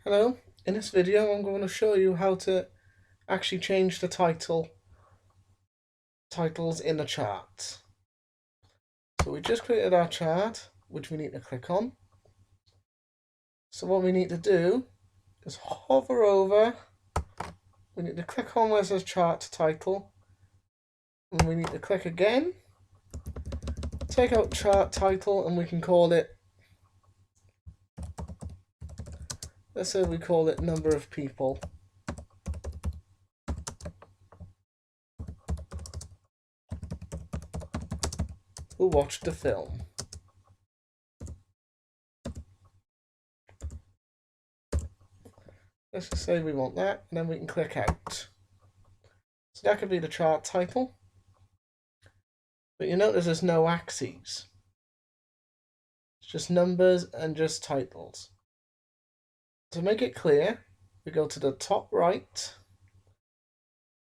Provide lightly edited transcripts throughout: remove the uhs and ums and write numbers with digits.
Hello, in this video I'm going to show you how to actually change the titles in the chart. So we just created our chart, which we need to click on. So what we need to do is hover over, we need to click on where it says chart title, and we need to click again, take out chart title, and we can call it, let's say we call it number of people who watched the film. Let's just say we want that, and then we can click out. So that could be the chart title. But you notice there's no axes. It's just numbers and just titles. To make it clear, we go to the top right.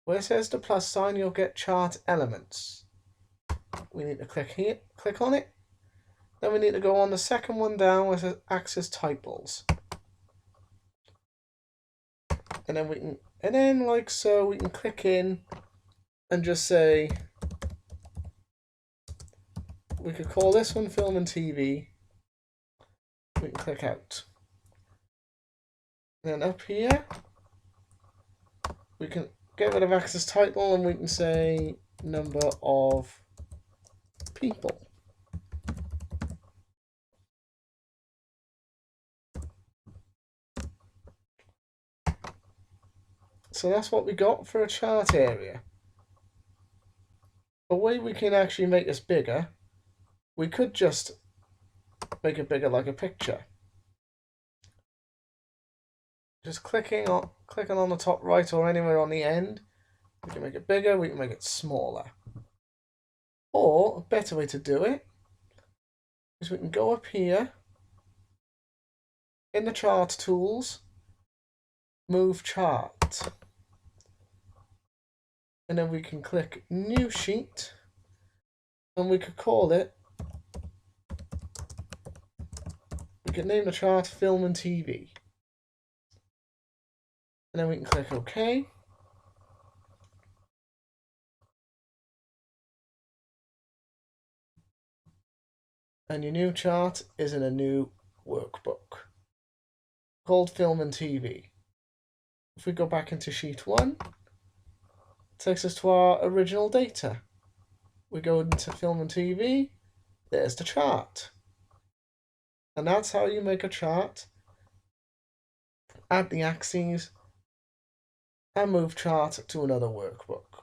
Where it says the plus sign, you'll get chart elements. We need to click here, click on it. Then we need to go on the second one down where it says axis titles. And then like so, we can click in and just say, we could call this one film and TV. We can click out. Then up here, we can get rid of axis title and we can say number of people. So that's what we got for a chart area. A way we can actually make this bigger, we could just make it bigger like a picture. Just clicking on the top right or anywhere on the end, we can make it bigger, we can make it smaller. Or a better way to do it is we can go up here in the chart tools, move chart. And then we can click new sheet and we could call it, we can name the chart film and TV. And then we can click OK. And your new chart is in a new workbook called film and TV. If we go back into sheet 1, it takes us to our original data. We go into film and TV, there's the chart. And that's how you make a chart, add the axes, and move chart to another workbook.